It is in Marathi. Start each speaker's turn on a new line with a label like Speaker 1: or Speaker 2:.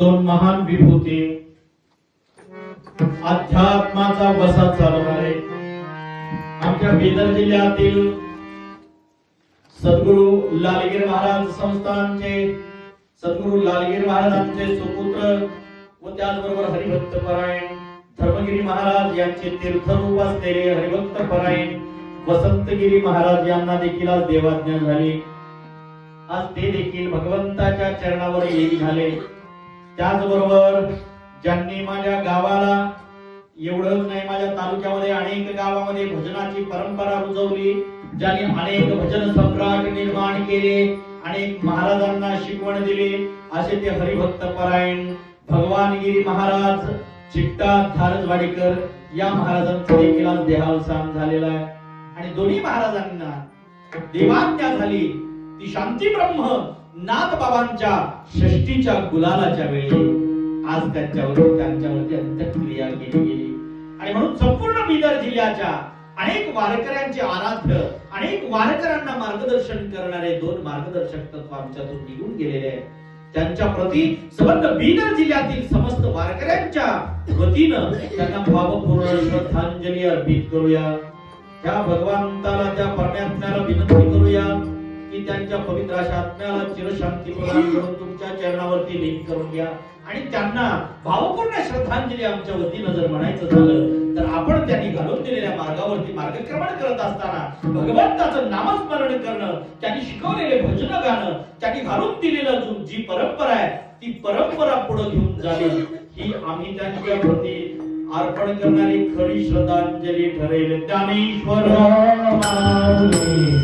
Speaker 1: दोन महान विभूती अध्यात्माचा वसा चालवणारे आमच्या बीदर जिल्ह्यातील सद्गुरु लालगीर महाराज संस्थानचे सद्गुरु लालगीर महाराजांचे सुपुत्र व त्याचबरोबर हरिभक्त परायण धर्मगिरी महाराज यांचे तीर्थरूप असलेले हरिभक्त परायण वसंतगिरी महाराज यांना देखील आज देवाज्ञा झाली। आज ते देखील भगवंताच्या चरणावर येईल झाले। त्याचबरोबर ज्यांनी माझ्या गावाला एवढंच नाही माझ्या तालुक्यामध्ये अनेक गावामध्ये भजनाची परंपरा रुजवली, ज्यांनी अनेक भजन सम्राट निर्माण केले, अनेक महाराजांना शिकवण दिली, असे ते हरिभक्त परायण भगवानगिरी महाराज चिट्टा धारजवाडीकर या महाराजांचा देखील आज देहावसान झालेला आहे। आणि दोन्ही महाराजांना देवाज्ञा झाली ती शांती ब्रह्म नाथ बाबांच्या षष्टीच्या गुलालाच्या वेळी आज त्यांच्यावरती अंत्यक्रिया केली गेली। आणि म्हणून संपूर्ण बीदर जिल्ह्याच्या अनेक वारकऱ्यांचे आराध्य अनेक वारकऱ्यांना मार्गदर्शन करणारे दोन मार्गदर्शक तत्व आमच्यातून निघून गेलेले आहेत। त्यांच्या प्रती संबंध बीदर जिल्ह्यातील समस्त वारकऱ्यांच्या वतीनं त्यांना भावपूर्ण श्रद्धांजली अर्पित करूया। त्या भगवंताला त्या परमात्म्याला विनंती करूया की त्यांच्या पवित्र अशा आत्म्याला चिरशांती प्रदान करून तुमच्या चरणावरती लीन करून घ्या। आणि त्यांना भावपूर्ण श्रद्धांजली आमच्या वतीनं जर म्हणायचं झालं तर आपण त्यांनी घालून दिलेल्या मार्गावरती मार्गक्रमण करत असताना भगवंताचं नामस्मरण करणं, त्यांनी शिकवलेले भजन गाणं, त्यांनी घालून दिलेलं जी परंपरा आहे ती परंपरा पुढे घेऊन जावी ही आम्ही त्यांच्या प्रती अर्पण करणारी खरी श्रद्धांजली ठरेल। ज्ञानेश्वर माऊली